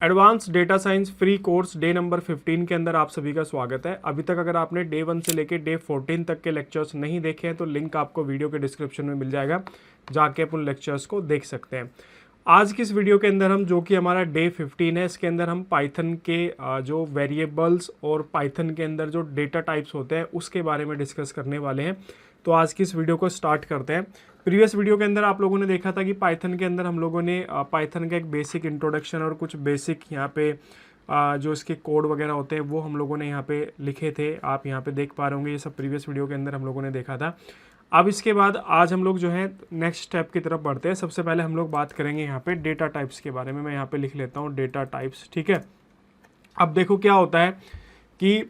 Advance data science free course day number 15 के अंदर आप सभी का स्वागत है। अभी तक अगर आपने डे 1 से लेकर डे 14 तक के लेक्चर्स नहीं देखे हैं तो लिंक आपको वीडियो के डिस्क्रिप्शन में मिल जाएगा, जाके आप उन लेक्चर्स को देख सकते हैं। आज की इस वीडियो के अंदर हम जो कि हमारा डे 15 है, इसके अंदर हम पाइथन के जो वेरिएबल्स और पाइथन के अंदर जो डेटा टाइप्स होते हैं उसके बारे में डिस्कस करने वाले हैं। तो आज की इस वीडियो को स्टार्ट करते हैं। प्रीवियस वीडियो के अंदर आप लोगों ने देखा था कि पाइथन के अंदर हम लोगों ने पाइथन का एक बेसिक इंट्रोडक्शन और कुछ बेसिक यहाँ पे जो इसके कोड वगैरह होते हैं वो हम लोगों ने यहाँ पे लिखे थे। आप यहाँ पे देख पा रहे होंगे, ये सब प्रीवियस वीडियो के अंदर हम लोगों ने देखा था। अब इसके बाद आज हम लोग जो है नेक्स्ट स्टेप की तरफ बढ़ते हैं। सबसे पहले हम लोग बात करेंगे यहाँ पे डेटा टाइप्स के बारे में। मैं यहाँ पे लिख लेता हूँ डेटा टाइप्स, ठीक है। अब देखो क्या होता है कि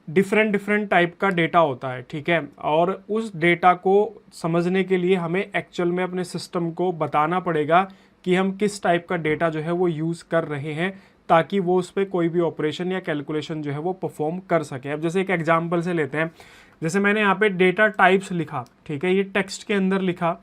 डिफरेंट टाइप का डेटा होता है, ठीक है। और उस डेटा को समझने के लिए हमें एक्चुअल में अपने सिस्टम को बताना पड़ेगा कि हम किस टाइप का डेटा जो है वो यूज़ कर रहे हैं, ताकि वो उस पर कोई भी ऑपरेशन या कैलकुलेशन जो है वो परफॉर्म कर सके। अब जैसे एक एग्जांपल से लेते हैं, जैसे मैंने यहाँ पे डेटा टाइप्स लिखा, ठीक है, ये टेक्स्ट के अंदर लिखा।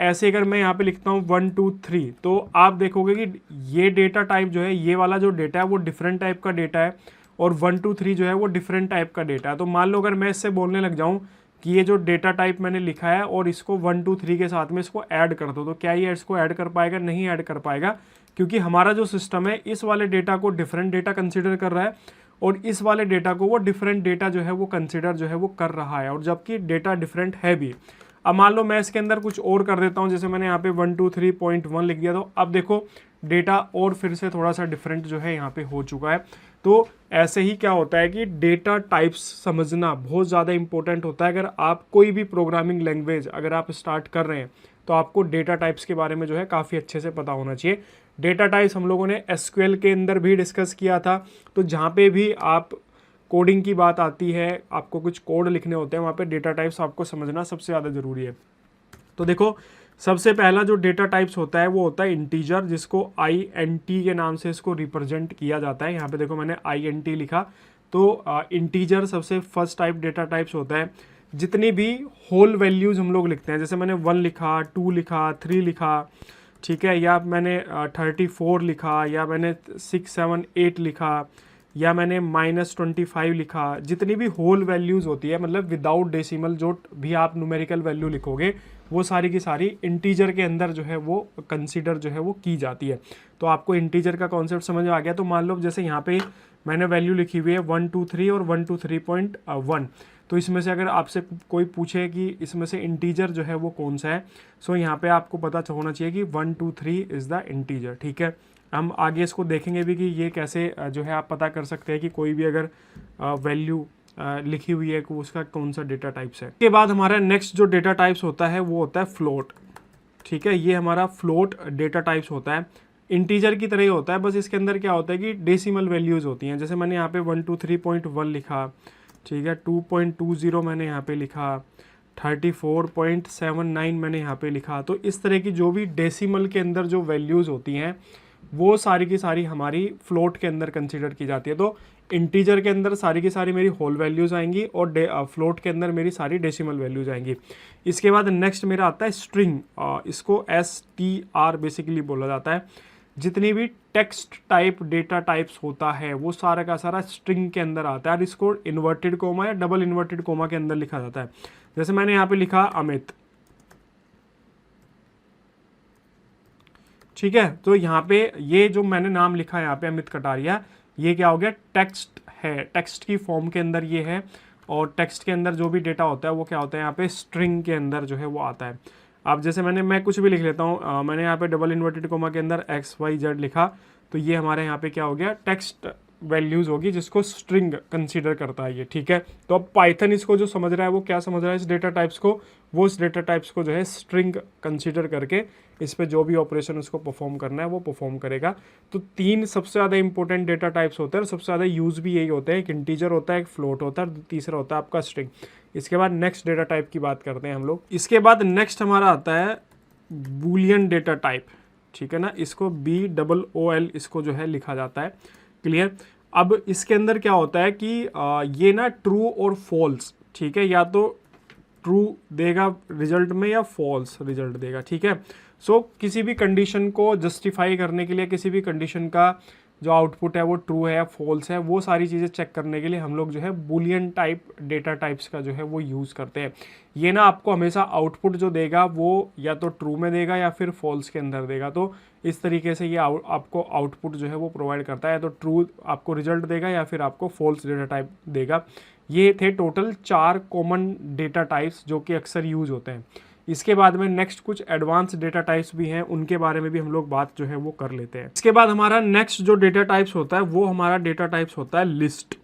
ऐसे अगर मैं यहाँ पे लिखता हूँ 1 2 3, तो आप देखोगे कि ये डेटा टाइप जो है, ये वाला जो डेटा है वो डिफरेंट टाइप का डेटा है, और 1 2 3 जो है वो डिफरेंट टाइप का डेटा है। तो मान लो अगर मैं इससे बोलने लग जाऊँ कि ये जो डेटा टाइप मैंने लिखा है और इसको 1 2 3 के साथ में इसको ऐड कर दो, तो क्या ये इसको ऐड कर पाएगा? नहीं ऐड कर पाएगा, क्योंकि हमारा जो सिस्टम है इस वाले डेटा को डिफरेंट डेटा कंसिडर कर रहा है और इस वाले डेटा को वो डिफरेंट डेटा जो है वो कंसिडर जो है वो कर रहा है, और जबकि डेटा डिफरेंट है भी। अब मान लो मैं इसके अंदर कुछ और कर देता हूँ, जैसे मैंने यहाँ पे 123.1 लिख दिया, तो अब देखो डेटा और फिर से थोड़ा सा डिफरेंट जो है यहाँ पे हो चुका है। तो ऐसे ही क्या होता है कि डेटा टाइप्स समझना बहुत ज़्यादा इंपॉर्टेंट होता है। अगर आप कोई भी प्रोग्रामिंग लैंग्वेज अगर आप स्टार्ट कर रहे हैं तो आपको डेटा टाइप्स के बारे में जो है काफ़ी अच्छे से पता होना चाहिए। डेटा टाइप्स हम लोगों ने एसक्यूएल के अंदर भी डिस्कस किया था, तो जहाँ पे भी आप कोडिंग की बात आती है, आपको कुछ कोड लिखने होते हैं, वहाँ पे डेटा टाइप्स आपको समझना सबसे ज़्यादा ज़रूरी है। तो देखो, सबसे पहला जो डेटा टाइप्स होता है वो होता है इंटीजर, जिसको INT के नाम से इसको रिप्रेजेंट किया जाता है। यहाँ पे देखो मैंने INT लिखा, तो इंटीजर सबसे फर्स्ट टाइप डेटा टाइप्स होता है। जितनी भी होल वैल्यूज़ हम लोग लिखते हैं, जैसे मैंने 1 लिखा, 2 लिखा, 3 लिखा, ठीक है, या मैंने 34 लिखा, या मैंने 6 7 8 लिखा, या मैंने -25 लिखा, जितनी भी होल वैल्यूज़ होती है, मतलब विदाउट डेसिमल, जो भी आप न्यूमेरिकल वैल्यू लिखोगे वो सारी की सारी इंटीजर के अंदर जो है वो कंसीडर जो है वो की जाती है। तो आपको इंटीजर का कॉन्सेप्ट समझ आ गया। तो मान लो जैसे यहाँ पे मैंने वैल्यू लिखी हुई है 1 2 3 और 123.1, तो इसमें से अगर आपसे कोई पूछे कि इसमें से इंटीजर जो है वो कौन सा है, सो यहाँ पे आपको पता होना चाहिए कि 1 2 3 इज़ द इंटीजर, ठीक है। हम आगे इसको देखेंगे भी कि ये कैसे जो है आप पता कर सकते हैं कि कोई भी अगर वैल्यू लिखी हुई है कि उसका कौन सा डेटा टाइप्स है। इसके बाद हमारा नेक्स्ट जो डेटा टाइप्स होता है वो होता है फ्लोट, ठीक है। ये हमारा फ्लोट डेटा टाइप्स होता है, इंटीजर की तरह ही होता है, बस इसके अंदर क्या होता है कि डेसिमल वैल्यूज़ होती हैं। जैसे मैंने यहाँ पे 123.1 लिखा, ठीक है, 2.20 मैंने यहाँ पे लिखा, 34.79 मैंने यहाँ पे लिखा। तो इस तरह की जो भी डेसिमल के अंदर जो वैल्यूज़ होती हैं वो सारी की सारी हमारी फ्लोट के अंदर कंसीडर की जाती है। तो इंटीजर के अंदर सारी की सारी मेरी होल वैल्यूज़ आएंगी और फ्लोट के अंदर मेरी सारी डेसिमल वैल्यूज़ आएंगी। इसके बाद नेक्स्ट मेरा आता है स्ट्रिंग, इसको STR बेसिकली बोला जाता है। जितनी भी टेक्स्ट टाइप डेटा टाइप्स होता है वो सारा का सारा स्ट्रिंग के अंदर आता है, और इसको इन्वर्टेड कोमा या डबल इन्वर्टेड कोमा के अंदर लिखा जाता है। जैसे मैंने यहाँ पे लिखा अमित, ठीक है, तो यहाँ पे ये जो मैंने नाम लिखा है यहाँ पे अमित कटारिया, ये क्या हो गया? टेक्स्ट है, टेक्स्ट की फॉर्म के अंदर ये है, और टेक्स्ट के अंदर जो भी डेटा होता है वो क्या होता है यहाँ पे स्ट्रिंग के अंदर जो है वो आता है। अब जैसे मैं कुछ भी लिख लेता हूँ, मैंने यहाँ पे डबल इन्वर्टेड कोमा के अंदर XYZ लिखा, तो ये हमारे यहाँ पे क्या हो गया? टेक्स्ट वैल्यूज़ होगी जिसको स्ट्रिंग कंसीडर करता है ये, ठीक है। तो अब पाइथन इसको जो समझ रहा है वो क्या समझ रहा है इस डेटा टाइप्स को? वो इस डेटा टाइप्स को जो है स्ट्रिंग कंसीडर करके इस पे जो भी ऑपरेशन उसको परफॉर्म करना है वो परफॉर्म करेगा। तो 3 सबसे ज़्यादा इंपॉर्टेंट डेटा टाइप्स होते हैं और सबसे ज़्यादा यूज़ भी यही होते हैं। एक इंटीजर होता है, एक फ्लोट होता है, तीसरा होता है आपका स्ट्रिंग। इसके बाद नेक्स्ट डेटा टाइप की बात करते हैं हम लोग। इसके बाद नेक्स्ट हमारा आता है बूलियन डेटा टाइप, ठीक है ना, इसको BOOL इसको जो है लिखा जाता है, क्लियर। अब इसके अंदर क्या होता है कि ये ना ट्रू और फॉल्स, ठीक है, या तो ट्रू देगा रिजल्ट में या फॉल्स रिजल्ट देगा, ठीक है। सो किसी भी कंडीशन को जस्टिफाई करने के लिए, किसी भी कंडीशन का जो आउटपुट है वो ट्रू है या फॉल्स है, वो सारी चीज़ें चेक करने के लिए हम लोग जो है बूलियन टाइप डेटा टाइप्स का जो है वो यूज़ करते हैं। ये ना आपको हमेशा आउटपुट जो देगा वो या तो ट्रू में देगा या फिर फॉल्स के अंदर देगा। तो इस तरीके से ये आपको आउटपुट जो है वो प्रोवाइड करता है, तो ट्रू आपको रिजल्ट देगा या फिर आपको फॉल्स डेटा टाइप देगा। ये थे टोटल 4 कॉमन डेटा टाइप्स जो कि अक्सर यूज होते हैं। इसके बाद में नेक्स्ट कुछ एडवांस डेटा टाइप्स भी हैं, उनके बारे में भी हम लोग बात जो है वो कर लेते हैं। इसके बाद हमारा नेक्स्ट जो डेटा टाइप्स होता है वो हमारा डेटा टाइप्स होता है लिस्ट।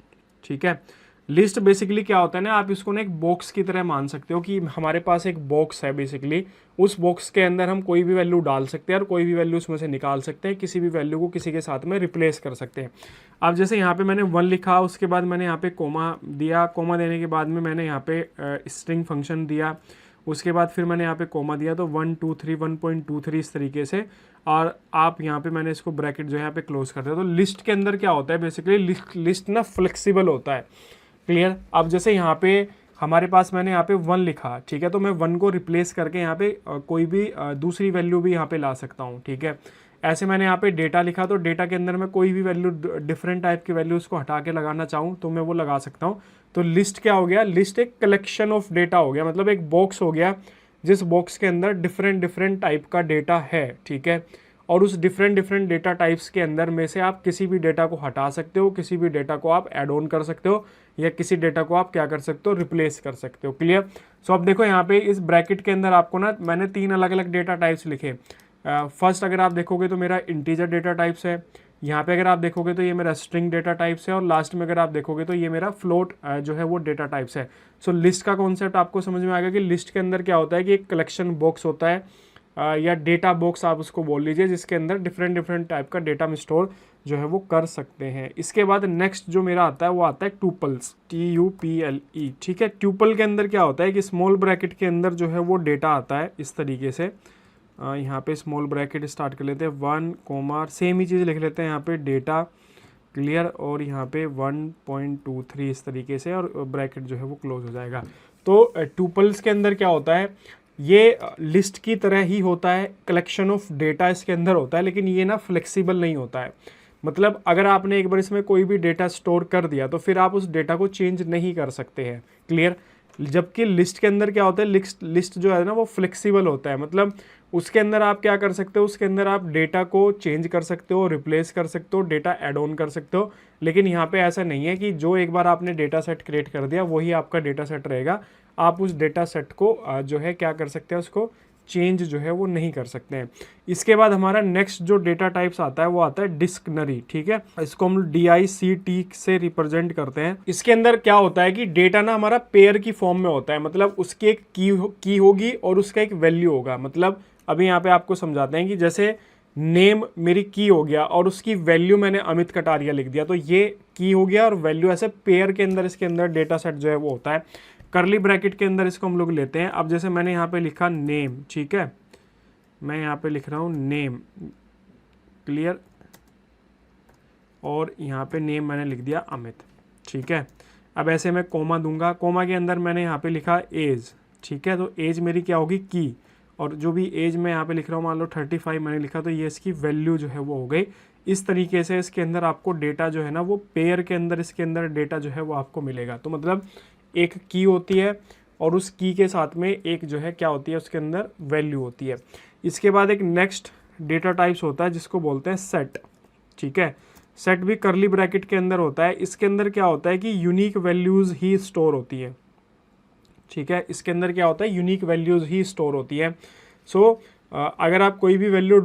ठीक है, लिस्ट बेसिकली क्या होता है ना, आप इसको ना एक बॉक्स की तरह मान सकते हो कि हमारे पास एक बॉक्स है बेसिकली, उस बॉक्स के अंदर हम कोई भी वैल्यू डाल सकते हैं और कोई भी वैल्यू उसमें से निकाल सकते हैं, किसी भी वैल्यू को किसी के साथ में रिप्लेस कर सकते हैं। अब जैसे यहाँ पे मैंने 1 लिखा, उसके बाद मैंने यहाँ पे कोमा दिया, कोमा देने के बाद में मैंने यहाँ पे स्ट्रिंग फंक्शन दिया, उसके बाद फिर मैंने यहाँ पे कोमा दिया, तो 1 2 3 1.23 इस तरीके से, और आप यहाँ पे मैंने इसको ब्रैकेट जो है यहाँ पे क्लोज कर दिया। तो लिस्ट के अंदर क्या होता है बेसिकली, लिस्ट ना फ्लेक्सिबल होता है। क्लियर। अब जैसे यहाँ पे हमारे पास मैंने यहाँ पे 1 लिखा, ठीक है, तो मैं 1 को रिप्लेस करके यहाँ पे कोई भी दूसरी वैल्यू भी यहाँ पे ला सकता हूँ। ठीक है, ऐसे मैंने यहाँ पे डेटा लिखा, तो डेटा के अंदर मैं कोई भी वैल्यू डिफरेंट टाइप की वैल्यू उसको हटा के लगाना चाहूँ तो मैं वो लगा सकता हूँ। तो लिस्ट क्या हो गया, लिस्ट एक कलेक्शन ऑफ डेटा हो गया, मतलब एक बॉक्स हो गया जिस बॉक्स के अंदर डिफरेंट टाइप का डेटा है। ठीक है, और उस डिफरेंट डेटा टाइप्स के अंदर में से आप किसी भी डेटा को हटा सकते हो, किसी भी डेटा को आप ऐड ऑन कर सकते हो, या किसी डेटा को आप क्या कर सकते हो, रिप्लेस कर सकते हो। क्लियर। सो अब देखो यहाँ पे इस ब्रैकेट के अंदर आपको ना मैंने 3 अलग अलग डेटा टाइप्स लिखे। फर्स्ट अगर आप देखोगे तो मेरा इंटीजर डेटा टाइप्स है, यहाँ पे अगर आप देखोगे तो ये मेरा स्ट्रिंग डेटा टाइप्स है, और लास्ट में अगर आप देखोगे तो ये मेरा फ्लोट जो है वो डेटा टाइप्स है। सो लिस्ट का कॉन्सेप्ट आपको समझ में आएगा कि लिस्ट के अंदर क्या होता है कि एक कलेक्शन बॉक्स होता है, या डेटा बॉक्स आप उसको बोल लीजिए, जिसके अंदर डिफरेंट टाइप का डेटा हम स्टोर जो है वो कर सकते हैं। इसके बाद नेक्स्ट जो मेरा आता है वो आता है ट्यूपल्स, TUPLE। ठीक है, ट्यूपल के अंदर क्या होता है कि स्मॉल ब्रैकेट के अंदर जो है वो डेटा आता है इस तरीके से। यहाँ पे स्मॉल ब्रैकेट स्टार्ट कर लेते हैं 1 कोमा, सेम ही चीज़ लिख लेते हैं यहाँ पे डेटा। क्लियर। और यहाँ पे 1.23 इस तरीके से, और ब्रैकेट जो है वो क्लोज हो जाएगा। तो ट्यूपल्स के अंदर क्या होता है, ये लिस्ट की तरह ही होता है, कलेक्शन ऑफ डेटा इसके अंदर होता है, लेकिन ये ना फ्लेक्सिबल नहीं होता है। मतलब अगर आपने एक बार इसमें कोई भी डेटा स्टोर कर दिया तो फिर आप उस डेटा को चेंज नहीं कर सकते हैं। क्लियर। जबकि लिस्ट के अंदर क्या होता है, लिस्ट जो है ना वो फ्लेक्सिबल होता है, मतलब उसके अंदर आप क्या कर सकते हो, उसके अंदर आप डेटा को चेंज कर सकते हो, रिप्लेस कर सकते हो, डेटा ऐड ऑन कर सकते हो। लेकिन यहाँ पे ऐसा नहीं है कि जो एक बार आपने डेटा सेट क्रिएट कर दिया वही आपका डेटा सेट रहेगा। आप उस डेटा सेट को जो है क्या कर सकते हैं, उसको चेंज जो है वो नहीं कर सकते हैं। इसके बाद हमारा नेक्स्ट जो डेटा टाइप्स आता है वो आता है डिक्शनरी। ठीक है, इसको हम DICT से रिप्रेजेंट करते हैं। इसके अंदर क्या होता है कि डेटा ना हमारा पेयर की फॉर्म में होता है, मतलब उसकी एक की होगी और उसका एक वैल्यू होगा। मतलब अभी यहाँ पे आपको समझाते हैं कि जैसे नेम मेरी की हो गया और उसकी वैल्यू मैंने अमित कटारिया लिख दिया, तो ये की हो गया और वैल्यू ऐसे पेयर के अंदर इसके अंदर डेटा सेट जो है वो होता है। करली ब्रैकेट के अंदर इसको हम लोग लेते हैं। अब जैसे मैंने यहाँ पे लिखा नेम, ठीक है, मैं यहाँ पे लिख रहा हूँ नेम। क्लियर। और यहाँ पे नेम मैंने लिख दिया अमित। ठीक है, अब ऐसे मैं कोमा दूंगा, कोमा के अंदर मैंने यहाँ पे लिखा एज। ठीक है, तो एज मेरी क्या होगी, की, और जो भी एज मैं यहाँ पे लिख रहा हूँ, मान लो 35 मैंने लिखा, तो ये इसकी वैल्यू जो है वो हो गई। इस तरीके से इसके अंदर आपको डेटा जो है ना वो पेयर के अंदर इसके अंदर डेटा जो है वो आपको मिलेगा। तो मतलब एक की होती है और उस की के साथ में एक जो है क्या होती है, उसके अंदर वैल्यू होती है। इसके बाद एक नेक्स्ट डेटा टाइप्स होता है जिसको बोलते हैं सेट। ठीक है, सेट भी करली ब्रैकेट के अंदर होता है। इसके अंदर क्या होता है कि यूनिक वैल्यूज़ ही स्टोर होती है। ठीक है, इसके अंदर क्या होता है, यूनिक वैल्यूज़ ही स्टोर होती है। सो अगर आप कोई भी वैल्यू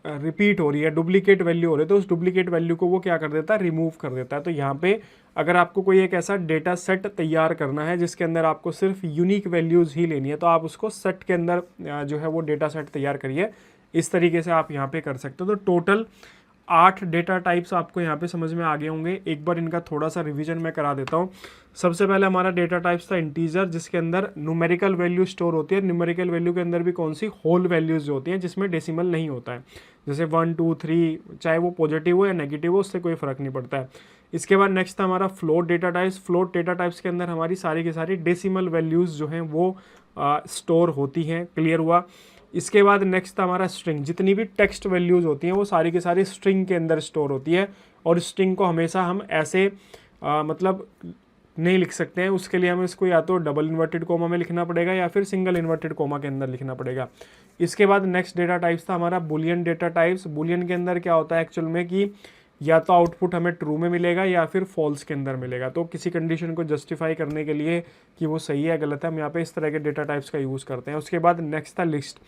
रिपीट हो रही है, डुप्लीकेट वैल्यू हो रही है, तो उस डुप्लीकेट वैल्यू को वो क्या कर देता है, रिमूव कर देता है। तो यहाँ पे अगर आपको कोई एक ऐसा डेटा सेट तैयार करना है जिसके अंदर आपको सिर्फ यूनिक वैल्यूज़ ही लेनी है, तो आप उसको सेट के अंदर जो है वो डेटा सेट तैयार करिए। इस तरीके से आप यहाँ पे कर सकते हो। तो टोटल 8 डेटा टाइप्स आपको यहाँ पे समझ में आ गए होंगे। एक बार इनका थोड़ा सा रिवीजन मैं करा देता हूँ। सबसे पहले हमारा डेटा टाइप्स था इंटीजर, जिसके अंदर न्यूमेरिकल वैल्यू स्टोर होती है। न्यूमेरिकल वैल्यू के अंदर भी कौन सी, होल वैल्यूज जो होती हैं जिसमें डेसिमल नहीं होता है, जैसे 1 2 3, चाहे वो पॉजिटिव हो या नेगेटिव हो, उससे कोई फर्क नहीं पड़ता है। इसके बाद नेक्स्ट था हमारा float data types. Float data types के अंदर हमारी सारी की सारी डेसिमल वैल्यूज़ जो हैं वो स्टोर होती हैं। क्लियर हुआ। इसके बाद नेक्स्ट था हमारा स्ट्रिंग। जितनी भी टेक्स्ट वैल्यूज़ होती हैं वो सारी की सारी स्ट्रिंग के अंदर स्टोर होती है, और स्ट्रिंग को हमेशा हम ऐसे मतलब नहीं लिख सकते हैं, उसके लिए हमें इसको या तो डबल इन्वर्टेड कोमा में लिखना पड़ेगा या फिर सिंगल इन्वर्टेड कोमा के अंदर लिखना पड़ेगा। इसके बाद नेक्स्ट डेटा टाइप्स था हमारा बुलियन डेटा टाइप्स। बुलियन के अंदर क्या होता है एक्चुअल में कि या तो आउटपुट हमें ट्रू में मिलेगा या फिर फॉल्स के अंदर मिलेगा। तो किसी कंडीशन को जस्टिफाई करने के लिए कि वो सही है गलत है, हम यहाँ पे इस तरह के डेटा टाइप्स का यूज़ करते हैं। उसके बाद नेक्स्ट था लिस्ट।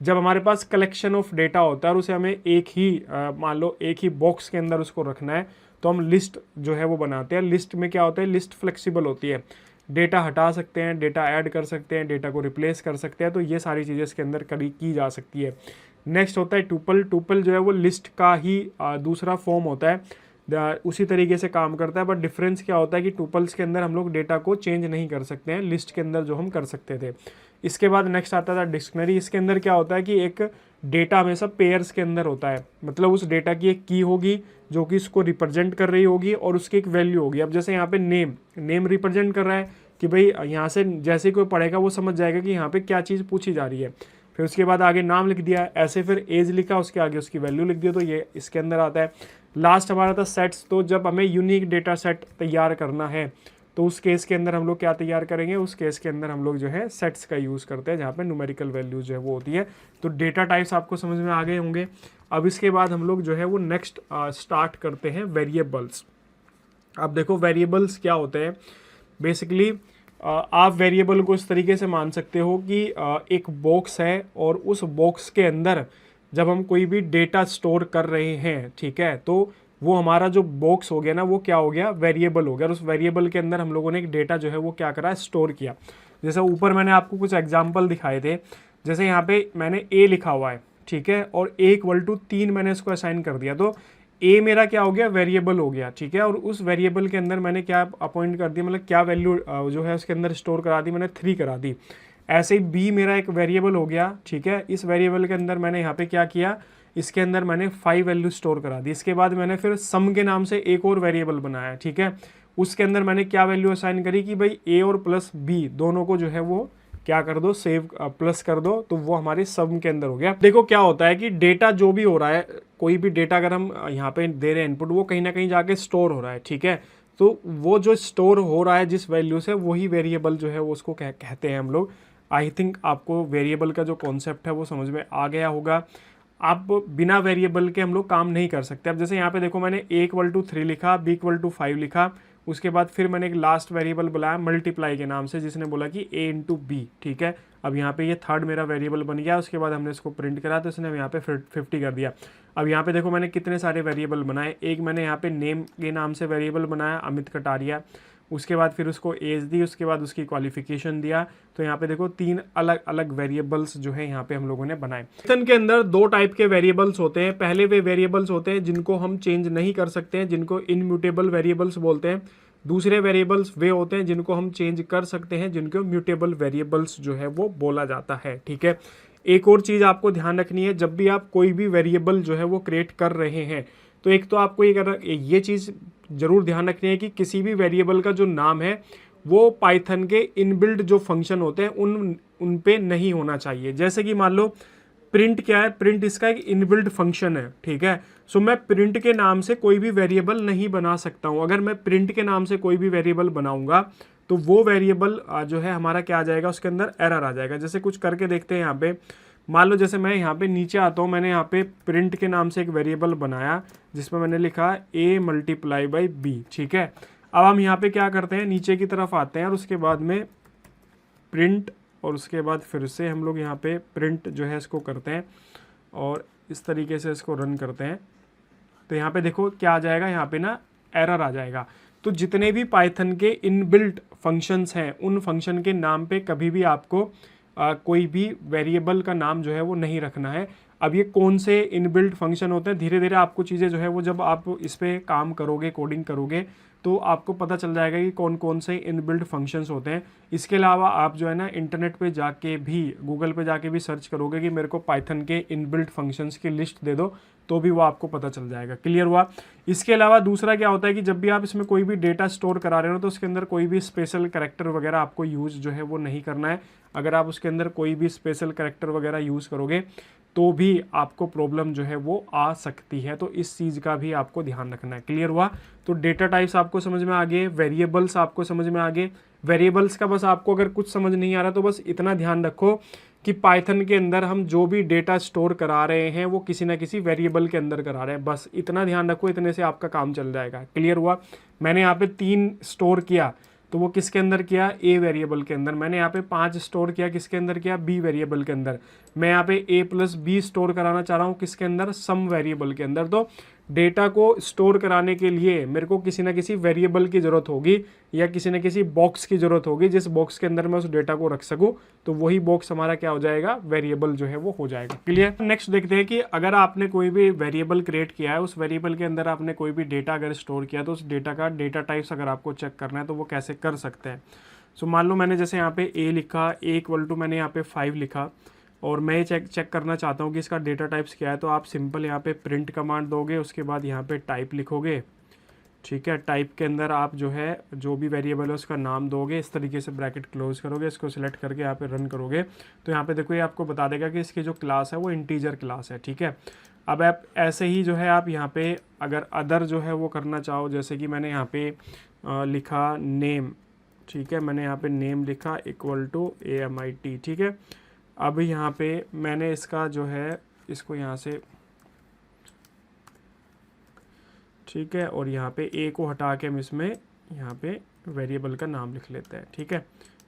जब हमारे पास कलेक्शन ऑफ डेटा होता है और उसे हमें एक ही मान लो एक ही बॉक्स के अंदर उसको रखना है तो हम लिस्ट जो है वो बनाते हैं। लिस्ट में क्या होता है, लिस्ट फ्लेक्सिबल होती है, डेटा हटा सकते हैं, डेटा ऐड कर सकते हैं, डेटा को रिप्लेस कर सकते हैं, तो ये सारी चीज़ें इसके अंदर की जा सकती है। नेक्स्ट होता है टुपल। टुपल जो है वो लिस्ट का ही दूसरा फॉर्म होता है, उसी तरीके से काम करता है, बट डिफरेंस क्या होता है कि टुपल्स के अंदर हम लोग डेटा को चेंज नहीं कर सकते हैं, लिस्ट के अंदर जो हम कर सकते थे। इसके बाद नेक्स्ट आता था डिक्शनरी। इसके अंदर क्या होता है कि एक डेटा हमेशा पेयर्स के अंदर होता है, मतलब उस डेटा की एक की होगी जो कि इसको रिप्रेजेंट कर रही होगी और उसकी एक वैल्यू होगी। अब जैसे यहाँ पे नेम रिप्रेजेंट कर रहा है कि भाई यहाँ से जैसे कोई पढ़ेगा वो समझ जाएगा कि यहाँ पे क्या चीज़ पूछी जा रही है। फिर उसके बाद आगे नाम लिख दिया, ऐसे फिर एज लिखा, उसके आगे उसकी वैल्यू लिख दिया, तो ये इसके अंदर आता है। लास्ट हमारा था सेट्स। तो जब हमें यूनिक डेटा सेट तैयार करना है तो उस केस के अंदर हम लोग क्या तैयार करेंगे, उस केस के अंदर हम लोग जो है सेट्स का यूज़ करते हैं जहाँ पे न्यूमेरिकल वैल्यूज जो है वो होती है। तो डेटा टाइप्स आपको समझ में आ गए होंगे। अब इसके बाद हम लोग जो है वो नेक्स्ट स्टार्ट करते हैं वेरिएबल्स। अब देखो वेरिएबल्स क्या होते हैं। बेसिकली आप वेरिएबल को इस तरीके से मान सकते हो कि एक बॉक्स है और उस बॉक्स के अंदर जब हम कोई भी डेटा स्टोर कर रहे हैं, ठीक है, तो वो हमारा जो बॉक्स हो गया ना वो क्या हो गया, वेरिएबल हो गया। और उस वेरिएबल के अंदर हम लोगों ने एक डेटा जो है वो क्या करा, स्टोर किया। जैसे ऊपर मैंने आपको कुछ एग्जांपल दिखाए थे, जैसे यहाँ पे मैंने ए लिखा हुआ है, ठीक है, और ए इक्वल टू 3 मैंने इसको असाइन कर दिया, तो ए मेरा क्या हो गया, वेरिएबल हो गया, ठीक है। और उस वेरिएबल के अंदर मैंने क्या अपॉइंट कर दिया, मतलब क्या वैल्यू जो है उसके अंदर स्टोर करा दी, मैंने 3 करा दी। ऐसे ही बी मेरा एक वेरिएबल हो गया, ठीक है। इस वेरिएबल के अंदर मैंने यहाँ पे क्या किया, इसके अंदर मैंने 5 वैल्यू स्टोर करा दी। इसके बाद मैंने फिर सम के नाम से एक और वेरिएबल बनाया, ठीक है। उसके अंदर मैंने क्या वैल्यू असाइन करी कि भाई ए और प्लस बी दोनों को जो है वो क्या कर दो, सेव प्लस कर दो, तो वो हमारे सम के अंदर हो गया। देखो क्या होता है कि डेटा जो भी हो रहा है, कोई भी डेटा अगर हम यहाँ पे दे रहे हैं इनपुट, वो कहीं ना कहीं जाके स्टोर हो रहा है, ठीक है। तो वो जो स्टोर हो रहा है जिस वैल्यू से, वही वेरिएबल जो है वो उसको कहते हैं हम लोग। आई थिंक आपको वेरिएबल का जो कॉन्सेप्ट है वो समझ में आ गया होगा। आप बिना वेरिएबल के हम लोग काम नहीं कर सकते। अब जैसे यहाँ पे देखो मैंने ए इक्वल टू 3 लिखा, बी इक्वल टू 5 लिखा, उसके बाद फिर मैंने एक लास्ट वेरिएबल बुलाया मल्टीप्लाई के नाम से, जिसने बोला कि ए इंटू बी, ठीक है। अब यहाँ पे ये थर्ड मेरा वेरिएबल बन गया। उसके बाद हमने इसको प्रिंट करा तो इसने यहाँ पे 50 कर दिया। अब यहाँ पे देखो मैंने कितने सारे वेरिएबल बनाए। एक मैंने यहाँ पे नेम के नाम से वेरिएबल बनाया, अमित कटारिया। उसके बाद फिर उसको एज दी, उसके बाद उसकी क्वालिफिकेशन दिया। तो यहाँ पे देखो 3 अलग अलग वेरिएबल्स जो है यहाँ पे हम लोगों ने बनाए। पाइथन के अंदर 2 टाइप के वेरिएबल्स होते हैं। पहले वे वेरिएबल्स होते हैं जिनको हम चेंज नहीं कर सकते हैं, जिनको इनम्यूटेबल वेरिएबल्स बोलते हैं। दूसरे वेरिएबल्स वे होते हैं जिनको हम चेंज कर सकते हैं, जिनको म्यूटेबल वेरिएबल्स जो है वो बोला जाता है, ठीक है। एक और चीज़ आपको ध्यान रखनी है, जब भी आप कोई भी वेरिएबल जो है वो क्रिएट कर रहे हैं, तो एक तो आपको ये चीज़ जरूर ध्यान रखनी है कि किसी भी वेरिएबल का जो नाम है वो पाइथन के इनबिल्ट जो फंक्शन होते हैं उन पे नहीं होना चाहिए। जैसे कि मान लो प्रिंट क्या है, प्रिंट इसका एक इनबिल्ट फंक्शन है, ठीक है। सो मैं प्रिंट के नाम से कोई भी वेरिएबल नहीं बना सकता हूँ। अगर मैं प्रिंट के नाम से कोई भी वेरिएबल बनाऊंगा तो वो वेरिएबल जो है हमारा क्या आ जाएगा, उसके अंदर एरर आ जाएगा। जैसे कुछ करके देखते हैं यहाँ पे। मान लो जैसे मैं यहाँ पे नीचे आता हूँ, मैंने यहाँ पे प्रिंट के नाम से एक वेरिएबल बनाया जिसमें मैंने लिखा a मल्टीप्लाई बाई b, ठीक है। अब हम यहाँ पे क्या करते हैं, नीचे की तरफ आते हैं और उसके बाद में प्रिंट, और उसके बाद फिर से हम लोग यहाँ पे प्रिंट जो है इसको करते हैं और इस तरीके से इसको रन करते हैं। तो यहाँ पे देखो क्या आ जाएगा, यहाँ पे ना एरर आ जाएगा। तो जितने भी पाइथन के इनबिल्ट फंक्शंस हैं उन फंक्शन के नाम पे कभी भी आपको कोई भी वेरिएबल का नाम जो है वो नहीं रखना है। अब ये कौन से इनबिल्ट फंक्शन होते हैं, धीरे धीरे आपको चीज़ें जो है वो जब आप इस पर काम करोगे, कोडिंग करोगे, तो आपको पता चल जाएगा कि कौन कौन से इनबिल्ट फंक्शंस होते हैं। इसके अलावा आप जो है ना इंटरनेट पे जाके भी, गूगल पे जाके भी सर्च करोगे कि मेरे को पाइथन के इनबिल्ट फंक्शंस की लिस्ट दे दो, तो भी वो आपको पता चल जाएगा। क्लियर हुआ। इसके अलावा दूसरा क्या होता है कि जब भी आप इसमें कोई भी डेटा स्टोर करा रहे हो तो उसके अंदर कोई भी स्पेशल कैरेक्टर वगैरह आपको यूज़ जो है वो नहीं करना है। अगर आप उसके अंदर कोई भी स्पेशल कैरेक्टर वगैरह यूज़ करोगे तो भी आपको प्रॉब्लम जो है वो आ सकती है। तो इस चीज़ का भी आपको ध्यान रखना है। क्लियर हुआ? तो डेटा टाइप्स आपको समझ में आ गए, वेरिएबल्स आपको समझ में आ गए। वेरिएबल्स का बस आपको अगर कुछ समझ नहीं आ रहा तो बस इतना ध्यान रखो कि पाइथन के अंदर हम जो भी डेटा स्टोर करा रहे हैं वो किसी ना किसी वेरिएबल के अंदर करा रहे हैं, बस इतना ध्यान रखो, इतने से आपका काम चल जाएगा। क्लियर हुआ? मैंने यहाँ पे 3 स्टोर किया तो वो किसके अंदर किया? ए वेरिएबल के अंदर। मैंने यहाँ पे 5 स्टोर किया, किसके अंदर किया? बी वेरिएबल के अंदर। मैं यहाँ पे ए प्लस बी स्टोर कराना चाह रहा हूँ, किसके अंदर? सम वेरिएबल के अंदर। तो डेटा को स्टोर कराने के लिए मेरे को किसी ना किसी वेरिएबल की ज़रूरत होगी या किसी न किसी बॉक्स की ज़रूरत होगी जिस बॉक्स के अंदर मैं उस डेटा को रख सकूँ, तो वही बॉक्स हमारा क्या हो जाएगा? वेरिएबल जो है वो हो जाएगा। क्लियर? नेक्स्ट देखते हैं कि अगर आपने कोई भी वेरिएबल क्रिएट किया है, उस वेरिएबल के अंदर आपने कोई भी डेटा अगर स्टोर किया तो उस डेटा का डेटा टाइप्स अगर आपको चेक करना है तो वो कैसे कर सकते हैं। सो मान लो मैंने जैसे यहाँ पे ए लिखा, ए इक्वल टू मैंने यहाँ पे 5 लिखा और मैं चेक करना चाहता हूँ कि इसका डेटा टाइप्स क्या है, तो आप सिंपल यहाँ पे प्रिंट कमांड दोगे, उसके बाद यहाँ पे टाइप लिखोगे। ठीक है, टाइप के अंदर आप जो है जो भी वेरिएबल है उसका नाम दोगे, इस तरीके से ब्रैकेट क्लोज करोगे, इसको सिलेक्ट करके यहाँ पे रन करोगे तो यहाँ पे देखो ये आपको बता देगा कि इसकी जो क्लास है वो इंटीजर क्लास है। ठीक है, अब आप ऐसे ही जो है आप यहाँ पे अगर अदर जो है वो करना चाहो, जैसे कि मैंने यहाँ पे लिखा नेम। ठीक है, मैंने यहाँ पे नेम लिखा इक्वल टू AMIT। ठीक है, अब यहाँ पे मैंने इसका जो है इसको यहाँ से, ठीक है, और यहाँ पे ए को हटा के हम इसमें यहाँ पे वेरिएबल का नाम लिख लेते हैं। ठीक है,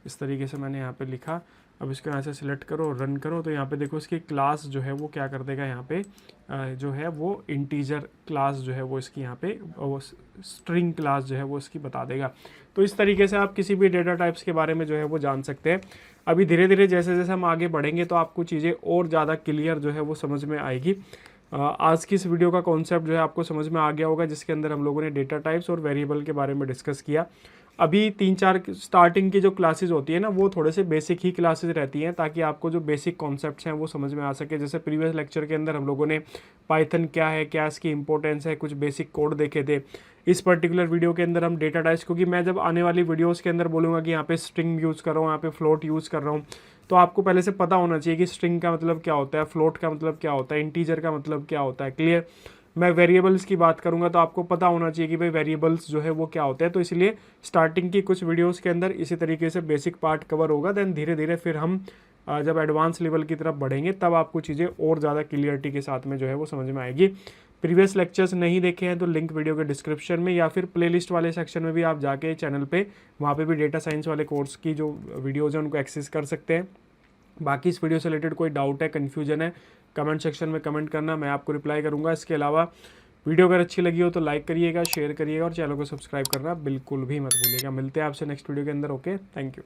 इस तरीके से मैंने यहाँ पे लिखा। अब इसको यहाँ से सिलेक्ट करो, रन करो, तो यहाँ पे देखो इसकी क्लास जो है वो क्या कर देगा, यहाँ पे जो है वो इंटीजर क्लास जो है वो इसकी यहाँ पे वो स्ट्रिंग क्लास जो है वो इसकी बता देगा। तो इस तरीके से आप किसी भी डेटा टाइप्स के बारे में जो है वो जान सकते हैं। अभी धीरे धीरे जैसे जैसे हम आगे बढ़ेंगे तो आपको चीज़ें और ज़्यादा क्लियर जो है वो समझ में आएगी। आज की इस वीडियो का कॉन्सेप्ट जो है आपको समझ में आ गया होगा, जिसके अंदर हम लोगों ने डेटा टाइप्स और वेरिएबल के बारे में डिस्कस किया। अभी 3-4 स्टार्टिंग की जो क्लासेस होती है ना वो थोड़े से बेसिक ही क्लासेस रहती हैं, ताकि आपको जो बेसिक कॉन्सेप्ट्स हैं वो समझ में आ सके। जैसे प्रीवियस लेक्चर के अंदर हम लोगों ने पाइथन क्या है, क्या इसकी इंपॉर्टेंस है, कुछ बेसिक कोड देखे थे। इस पर्टिकुलर वीडियो के अंदर हम डेटा टाइप्स, क्योंकि मैं जब आने वाली वीडियोस के अंदर बोलूँगा कि यहाँ पे स्ट्रिंग यूज़ कर रहा हूँ, यहाँ पे फ्लोट यूज़ कर रहा हूँ, तो आपको पहले से पता होना चाहिए कि स्ट्रिंग का मतलब क्या होता है, फ्लोट का मतलब क्या होता है, इंटीजर का मतलब क्या होता है। क्लियर? मैं वेरिएबल्स की बात करूंगा तो आपको पता होना चाहिए कि भाई वेरिएबल्स जो है वो क्या होते हैं। तो इसलिए स्टार्टिंग की कुछ वीडियोस के अंदर इसी तरीके से बेसिक पार्ट कवर होगा, देन धीरे धीरे फिर हम जब एडवांस लेवल की तरफ बढ़ेंगे तब आपको चीज़ें और ज़्यादा क्लियरिटी के साथ में जो है वो समझ में आएगी। प्रीवियस लेक्चर्स नहीं देखे हैं तो लिंक वीडियो के डिस्क्रिप्शन में या फिर प्लेलिस्ट वाले सेक्शन में भी आप जाके चैनल पे वहाँ पे भी डेटा साइंस वाले कोर्स की जो वीडियोज़ हैं उनको एक्सेस कर सकते हैं। बाकी इस वीडियो से रिलेटेड कोई डाउट है, कन्फ्यूजन है, कमेंट सेक्शन में कमेंट करना, मैं आपको रिप्लाई करूँगा। इसके अलावा वीडियो अगर अच्छी लगी हो तो लाइक करिएगा, शेयर करिएगा और चैनल को सब्सक्राइब करना बिल्कुल भी मत भूलिएगा। मिलते हैं आपसे नेक्स्ट वीडियो के अंदर। Okay, thank you.